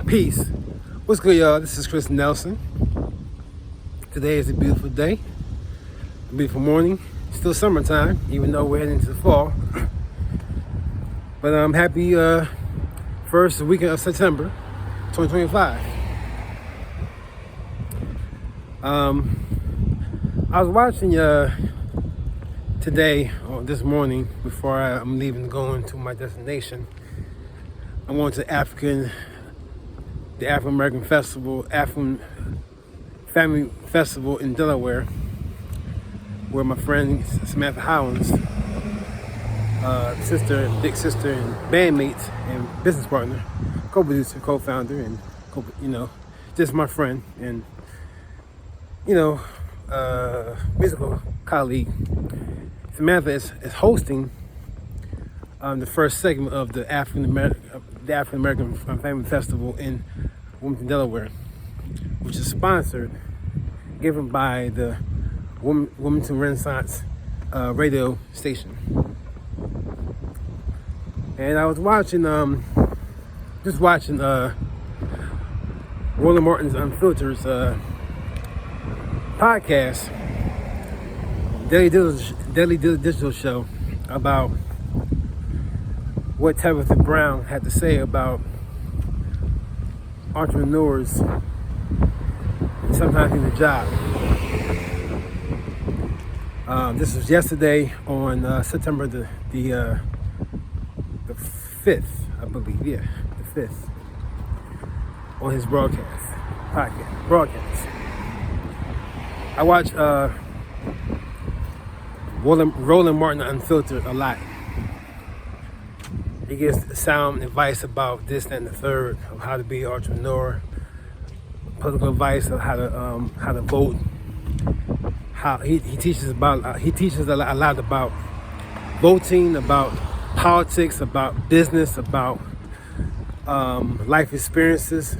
Peace. What's good, y'all? This is Chris Nelson. Today is a beautiful day, a beautiful morning. Still summertime, even though we're heading into the fall. But I'm happy first weekend of September 2025. I was watching today, or this morning, before I'm leaving going to my destination. I went to the African American Festival, African Family Festival in Delaware, where my friend Samantha Howlands, big sister, and bandmate and business partner, co-producer, co-founder, and just my friend and musical colleague. Samantha is hosting the first segment of the African American Family Festival in Wilmington, Delaware, which is sponsored, given by the Wilmington Renaissance radio station. And I was watching, Roland Martin's Unfiltered's podcast, Daily Digital Show, about what Tabitha Brown had to say about entrepreneurs and sometimes need a job. This was yesterday on September the 5th, I believe. Yeah, the 5th, on his broadcast. I watch Roland Martin Unfiltered a lot. He gives sound advice about this, that, and the third, of how to be an entrepreneur, political advice of how to vote. How he teaches a lot about voting, about politics, about business, about life experiences,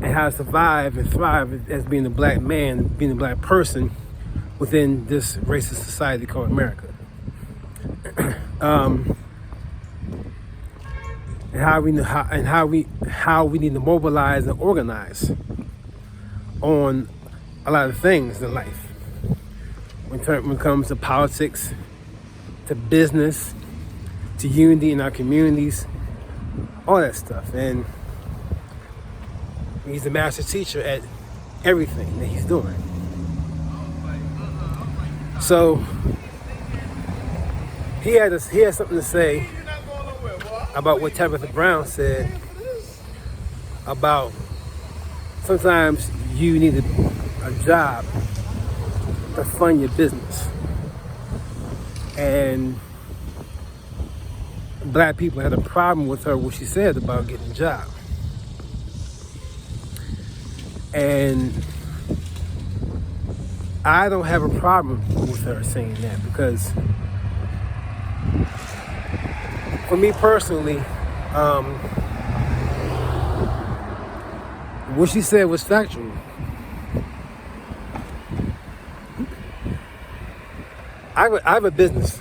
and how to survive and thrive as being a black man, being a black person within this racist society called America. And how we need to mobilize and organize on a lot of things in life. When it comes to politics, to business, to unity in our communities, all that stuff. And he's a master teacher at everything that he's doing. So he had something to say about what Tabitha Brown said about sometimes you need a job to fund your business. And black people had a problem with her, what she said about getting a job. And I don't have a problem with her saying that, because for me personally, what she said was factual. I have a business.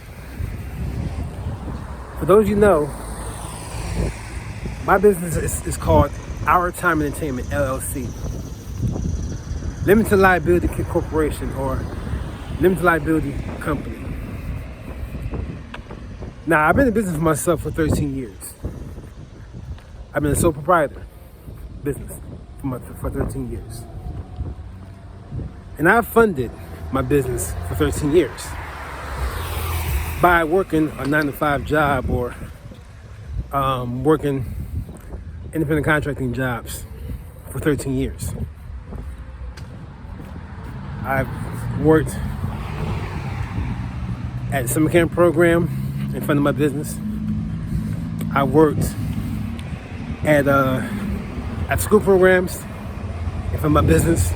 For those of you know, my business is called Our Time Entertainment, LLC. Limited Liability Corporation, or Limited Liability Company. Now, I've been in business for myself for 13 years. I've been a sole proprietor business for 13 years. And I've funded my business for 13 years by working a 9-to-5 job, or working independent contracting jobs for 13 years. I've worked at the summer camp program in front of my business. I worked at school programs in front of my business.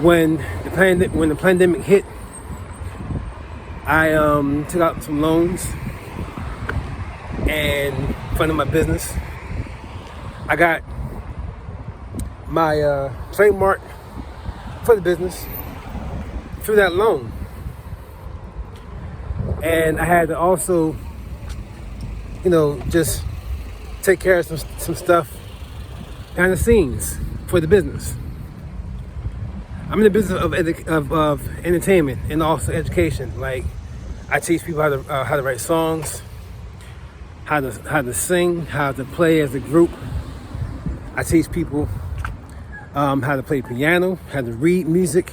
When the pandemic hit, I took out some loans and funded my business. I got my trademark for the business through that loan. And I had to also, just take care of some stuff behind the scenes for the business. I'm in the business of entertainment and also education. Like, I teach people how to write songs, how to sing, how to play as a group. I teach people how to play piano, how to read music.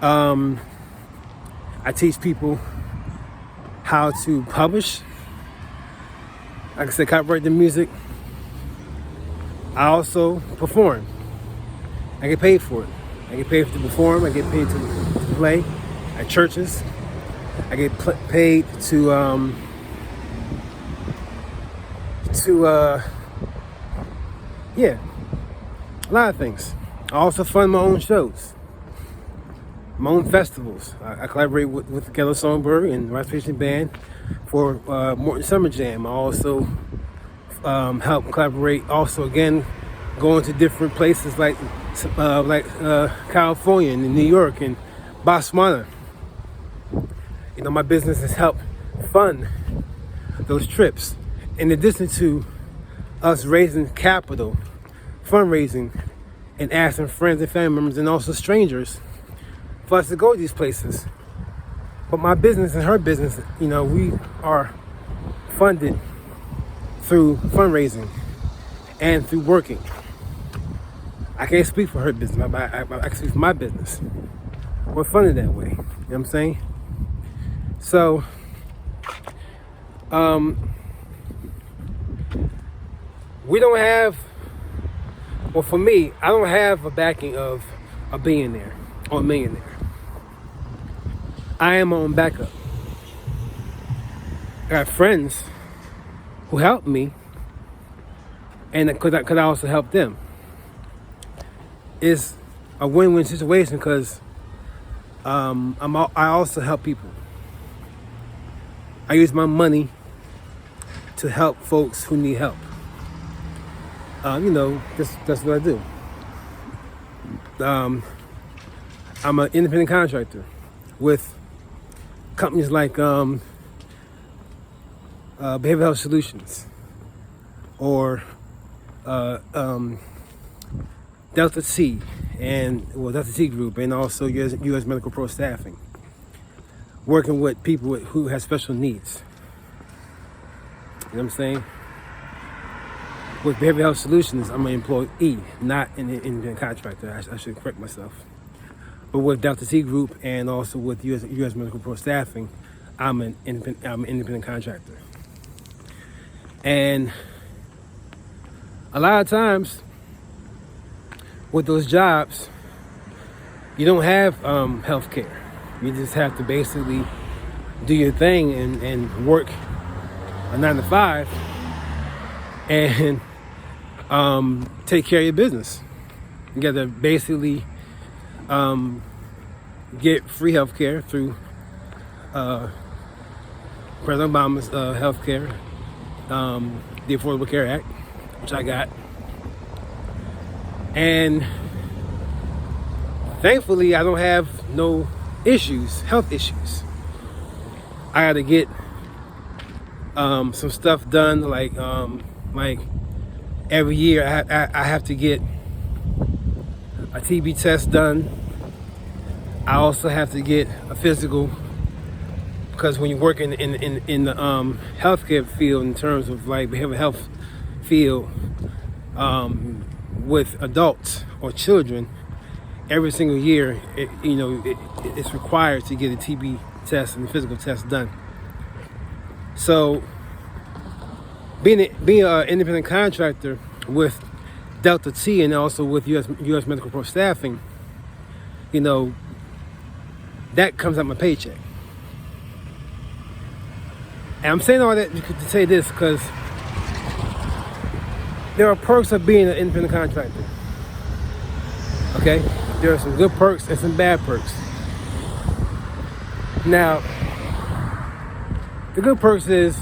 I teach people how to publish. Like I said, copyright the music. I also perform. I get paid for it. I get paid to perform. I get paid to play at churches. I get paid to yeah, a lot of things. I also fund my own shows, my own festivals. I collaborate with the Keller Songbird and Rice Patient Band for Morton Summer Jam. I also help collaborate. Also, again, going to different places like California and New York and Botswana. You know, my business has helped fund those trips. In addition to us raising capital, fundraising, and asking friends and family members and also strangers for us to go to these places. But my business and her business, you know, we are funded through fundraising and through working. I can't speak for her business, I can speak for my business. We're funded that way, you know what I'm saying? So, we don't have, well, for me, I don't have a backing of a billionaire or a millionaire. I am my own backup. I got friends who helped me, and could I also help them. It's a win-win situation because I also help people. I use my money to help folks who need help. You know, that's what I do. I'm an independent contractor with companies like Behavioral Health Solutions or Delta T Delta T Group, and also U.S. Medical Pro Staffing, working with people who have special needs. You know what I'm saying? With Behavioral Health Solutions, I'm an employee, not an independent contractor. I should correct myself. But with Delta T Group and also with U.S. Medical Pro Staffing, I'm an independent contractor. And a lot of times, with those jobs, you don't have health care. You just have to basically do your thing and work a 9 to 5 and take care of your business. You got to basically get free health care through President Obama's health care, the Affordable Care Act, which I got. And thankfully, I don't have no issues, health issues. I got to get some stuff done, like every year I have to get a TB test done. I also have to get a physical, because when you work in the healthcare field, in terms of like behavioral health field, with adults or children, every single year, it's required to get a TB test and a physical test done. So, being an independent contractor with Delta T and also with U.S. Medical Pro Staffing, that comes out my paycheck. And I'm saying all that to say this because there are perks of being an independent contractor. Okay? There are some good perks and some bad perks. Now, the good perks is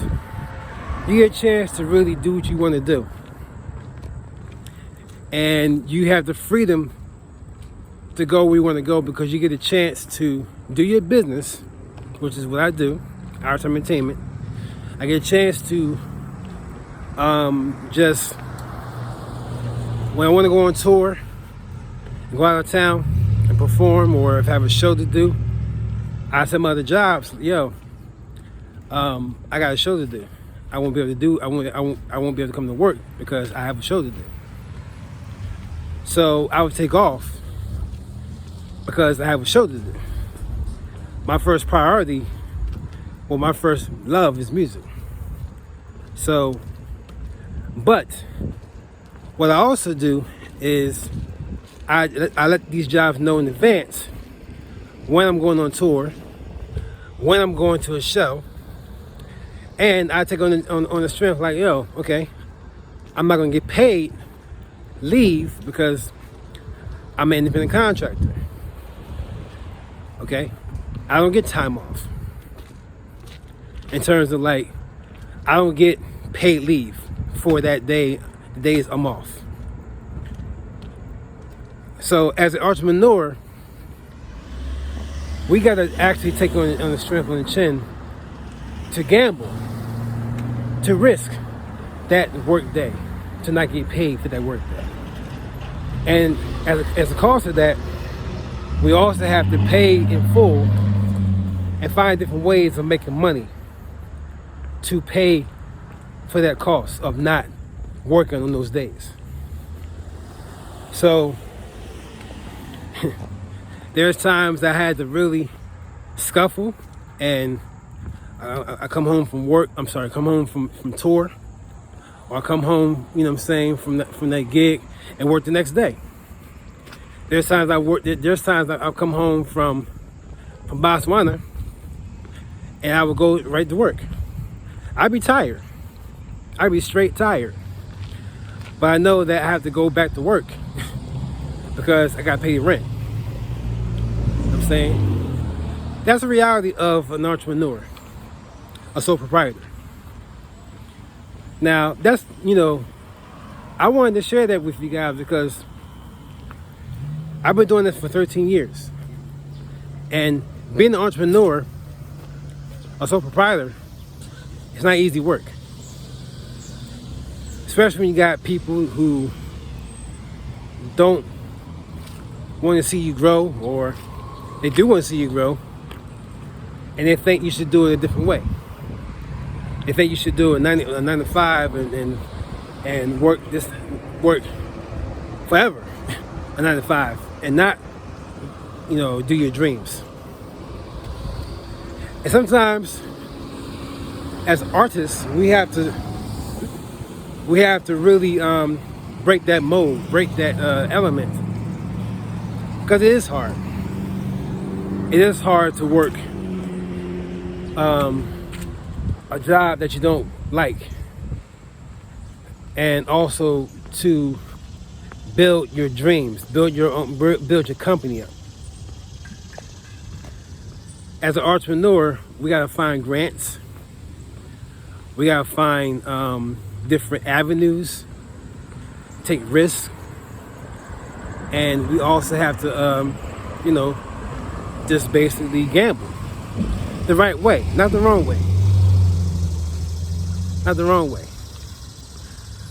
you get a chance to really do what you want to do. And you have the freedom to go where you want to go because you get a chance to do your business, which is what I do, Arts Entertainment. I get a chance to Just when I want to go on tour, go out of town and perform, or if I have a show to do, I tell my other jobs, yo, I got a show to do. I won't be able to do. I won't be able to come to work because I have a show to do. So I would take off because I have a show to do. My first priority, well, my first love is music. So, but what I also do is I let these jobs know in advance when I'm going on tour, when I'm going to a show, and I take on the strength like, yo, okay, I'm not gonna get paid leave because I'm an independent contractor. Okay, I don't get time off. In terms of like, I don't get paid leave for that day, the days I'm off. So as an entrepreneur, we gotta actually take on the strength on the chin to gamble, to risk that work day, to not get paid for that work day. And as a cost of that, we also have to pay in full and find different ways of making money to pay for that cost of not working on those days. So there's times I had to really scuffle, and I come home from work. Come home from tour, or I come home, you know what I'm saying, from that gig and work the next day. There's times I'll come home from Botswana and I would go right to work. I'd be tired. I'd be straight tired. But I know that I have to go back to work because I got to pay rent. You know what I'm saying? That's the reality of an entrepreneur, a sole proprietor. Now, that's, I wanted to share that with you guys because I've been doing this for 13 years. And being an entrepreneur, a sole proprietor, it's not easy work. Especially when you got people who don't want to see you grow, or they do want to see you grow, and they think you should do it a different way. They think you should do a 9 to 5 and work forever, a 9 to 5, and not, do your dreams. And sometimes, as artists, we have to really break that mold, break that element, because it is hard. It is hard to work a job that you don't like, and also to build your dreams, build your company up. As an entrepreneur, we gotta find grants. We gotta find different avenues, take risks, and we also have to, just basically gamble the right way, not the wrong way. Not the wrong way.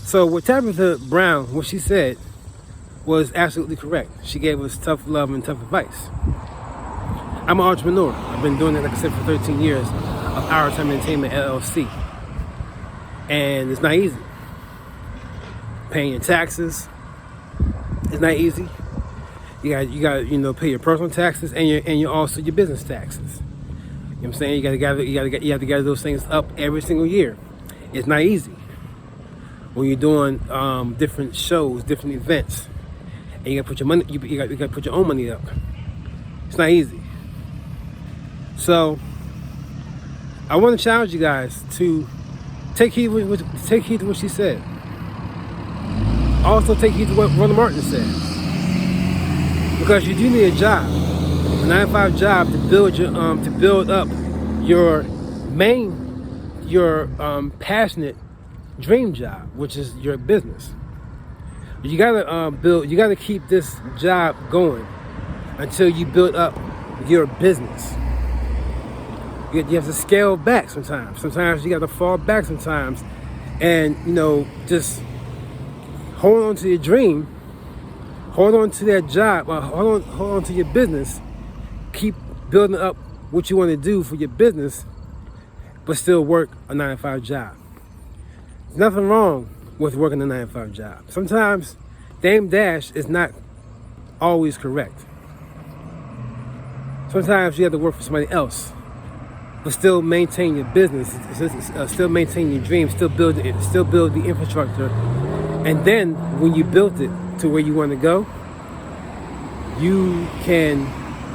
So what Tabitha Brown, what she said, was absolutely correct. She gave us tough love and tough advice. I'm an entrepreneur. I've been doing it, like I said, for 13 years of Our Time Entertainment LLC. And it's not easy. Paying your taxes, it's not easy. You got pay your personal taxes and your also your business taxes. You know what I'm saying? You have to gather those things up every single year. It's not easy when you're doing different shows, different events, and you got to put your money. You got to put your own money up. It's not easy. So I want to challenge you guys to take heed to what she said. Also take heed to what Ronald Martin said, because you do need a job, a 9 to 5 job, to build up your passionate dream job, which is your business. You gotta keep this job going until you build up your business. You have to scale back sometimes. Sometimes you got to fall back sometimes And, just hold on to your dream, hold on to that job, hold on to your business, keep building up what you want to do for your business, but still work a 9-to-5 job. There's nothing wrong with working a 9-to-5 job. Sometimes Dame Dash is not always correct. Sometimes you have to work for somebody else, but still maintain your business, still maintain your dreams, still build the infrastructure. And then when you built it to where you want to go, you can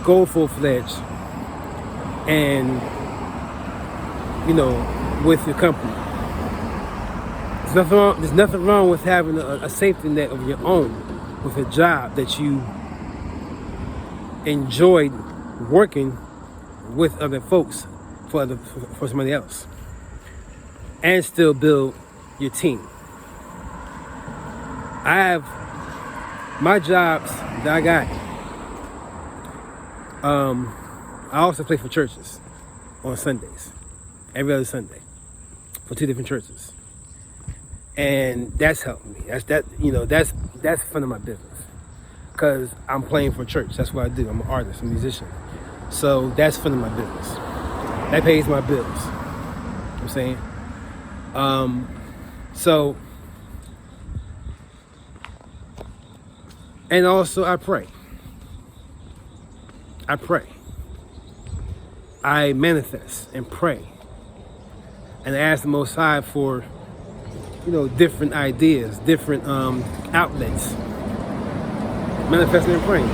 go full-fledged and, with your company. There's nothing wrong with having a safety net of your own with a job that you enjoyed working with other folks for somebody else, and still build your team. I have my jobs that I got. I also play for churches on Sundays, every other Sunday, for 2 different churches, and that's helped me. That's fun of my business, because I'm playing for church. That's what I do. I'm an artist, a musician, so that's fun of my business. That pays my bills. You know what I'm saying? And also I pray. I manifest and pray. And I ask the Most High for, different ideas, different outlets. Manifesting and praying.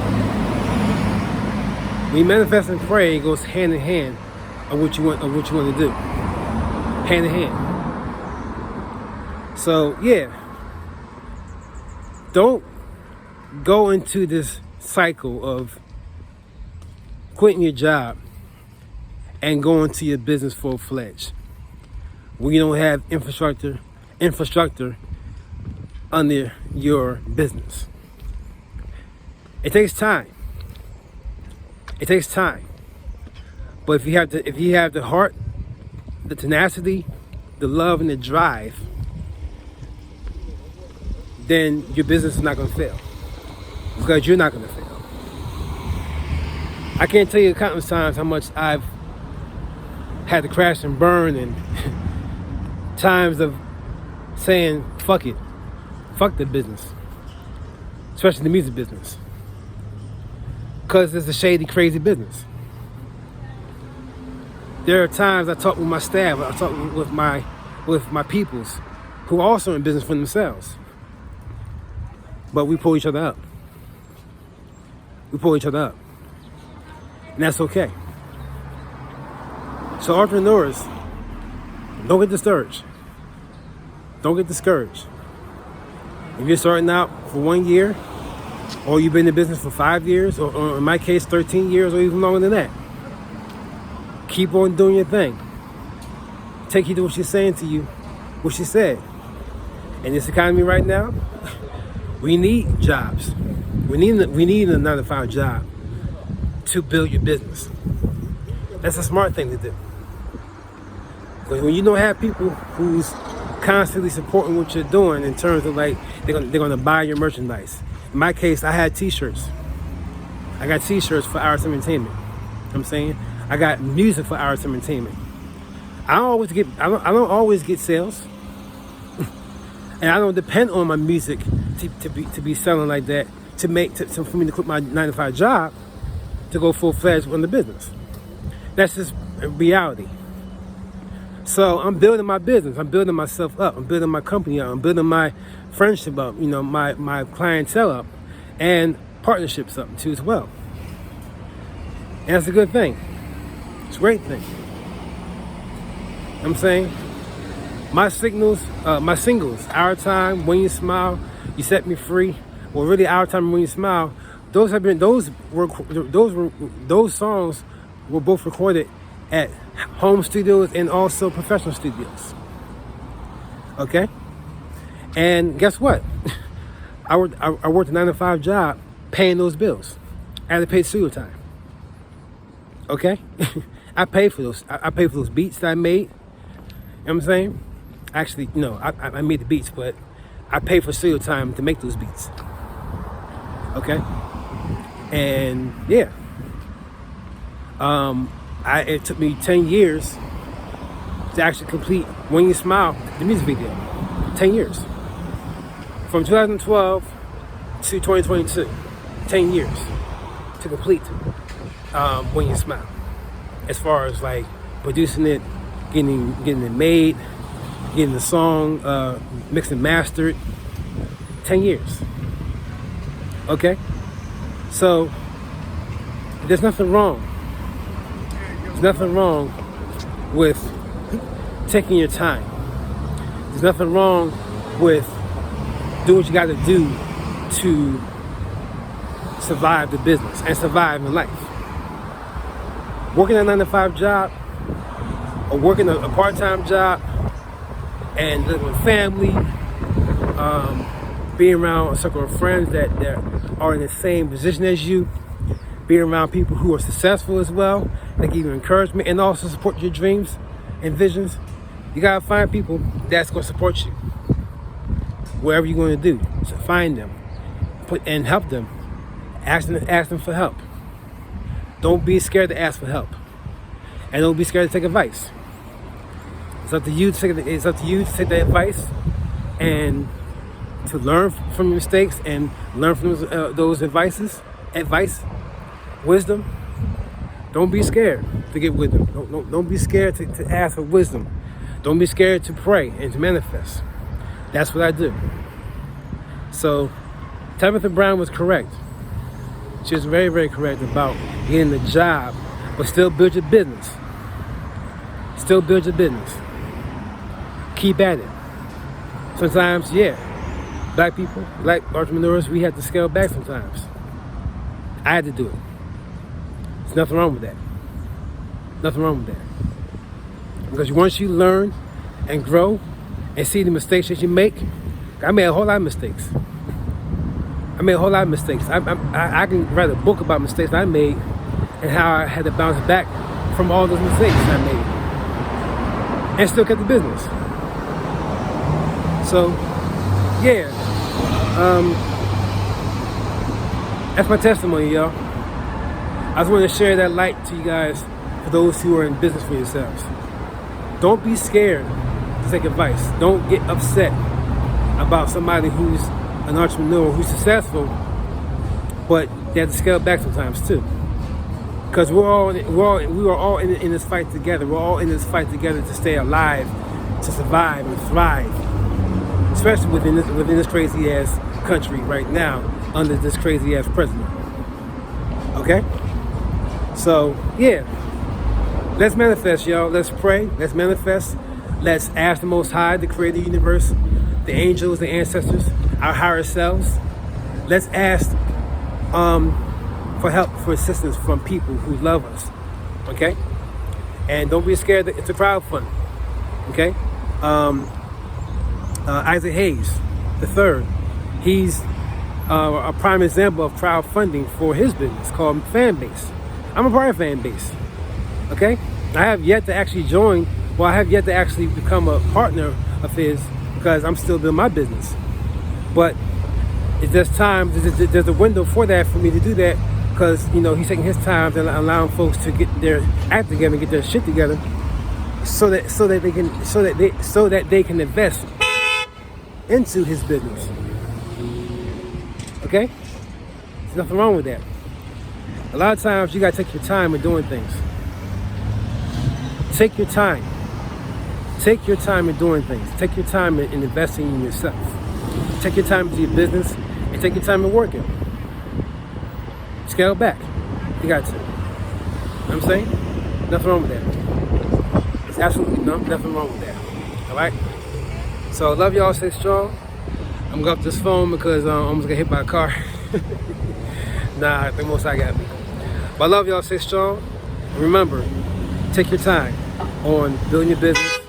When you manifest and pray, it goes hand in hand of what you want to do. Hand in hand. So don't go into this cycle of quitting your job and going to your business full-fledged when you don't have infrastructure under your business. It takes time. But if you have the heart, the tenacity, the love, and the drive, then your business is not going to fail, because you're not going to fail. I can't tell you countless times how much I've had to crash and burn, and times of saying, fuck it, fuck the business, especially the music business, because it's a shady, crazy business. There are times I talk with my staff, I talk with my peoples who are also in business for themselves, but we pull each other up. And that's okay. So entrepreneurs, don't get discouraged. If you're starting out for 1 year, or you've been in business for 5 years, or in my case, 13 years, or even longer than that, keep on doing your thing. Take heed to what she's saying to you, what she said. In this economy right now, we need jobs. We need a 9-to-5 job to build your business. That's a smart thing to do. Because when you don't have people who's constantly supporting what you're doing in terms of they're gonna buy your merchandise. In my case, I had t-shirts. I got t-shirts for Iris Entertainment. You know what I'm saying? I got music for Iris Entertainment. I don't always get sales. And I don't depend on my music to be selling like that for me to quit my 9-to-5 job to go full-fledged on the business. That's just reality. So I'm building my business. I'm building myself up. I'm building my company up. I'm building my friendship up. My clientele up, and partnerships up too as well. And that's a good thing. It's a great thing. I'm saying my singles, Our Time, When You Smile, You Set Me Free, or really Our Time, When You Smile. Those songs were both recorded at home studios and also professional studios. Okay? And guess what? I worked a 9-to-5 job paying those bills. I had to pay studio time. Okay? I paid for those. I paid for those beats that I made. You know what I'm saying? Actually, no, I made the beats, but I paid for studio time to make those beats. Okay, and yeah, it took me 10 years to actually complete When You Smile, the music video. 10 years, from 2012 to 2022. 10 years to complete When You Smile. As far as like producing it, getting it made, getting the song mixed and mastered. 10 years. Okay? So there's nothing wrong. There's nothing wrong with taking your time. There's nothing wrong with doing what you got to do to survive the business and survive in life. Working a 9-to-5 job or working a part-time job and living with family, being around a circle of friends that are in the same position as you, being around people who are successful as well, that give you encouragement and also support your dreams and visions. You gotta find people that's gonna support you. Whatever you're gonna do, so find them, and help them. Ask them for help. Don't be scared to ask for help, and don't be scared to take advice. It's up to you to take that advice and to learn from your mistakes and learn from those advice, wisdom. Don't be scared to get wisdom. Don't be scared to ask for wisdom. Don't be scared to pray and to manifest. That's what I do. So Tabitha Brown was correct. She was very, very correct about getting the job, but still build your business. Still build your business. Keep at it. Sometimes, yeah, black people, black entrepreneurs, we have to scale back sometimes. I had to do it. There's nothing wrong with that. Nothing wrong with that. Because once you learn and grow and see the mistakes that you make, I made a whole lot of mistakes. I can write a book about mistakes I made and how I had to bounce back from all those mistakes I made and still kept the business. So, yeah, that's my testimony, y'all. I just want to share that light to you guys, for those who are in business for yourselves. Don't be scared to take advice. Don't get upset about somebody who's an entrepreneur, who's successful, but they have to scale back sometimes too. Because we are all in this fight together. We're all in this fight together to stay alive, to survive and thrive, especially within this crazy ass country right now under this crazy ass president. Okay? So yeah, let's manifest, y'all. Let's pray. Let's manifest. Let's ask the Most High, the Creator of the universe, the angels, the ancestors, our higher selves. Let's ask for help, for assistance from people who love us. Okay? And don't be scared. It's a crowdfund. Okay? Isaac Hayes III, he's a prime example of crowdfunding for his business called Fanbase. I'm a part of Fanbase. Okay? I have yet to actually join, well, I have yet to actually become a partner of his because I'm still building my business. But there's time, there's a window for that for me to do that because, you know, he's taking his time and allowing folks to get their act together and get their shit together so that they can invest into his business. Okay? There's nothing wrong with that. A lot of times you gotta take your time in doing things. Take your time. Take your time in doing things. Take your time in investing in yourself. Take your time into your business and take your time in working. Scale back. You got to. You know what I'm saying? Nothing wrong with that. There's absolutely nothing wrong with that. Alright? So I love y'all, stay strong. I'm gonna go off this phone because I almost got hit by a car. Nah, I think most I got me. But I love y'all, stay strong. Remember, take your time on building your business.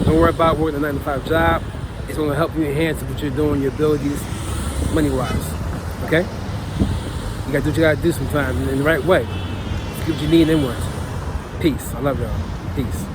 Don't worry about working a 9-to-5 job. It's gonna help you enhance what you're doing, your abilities, money-wise. Okay? You gotta do what you gotta do sometimes in the right way. Get what you need and want. Peace. I love y'all. Peace.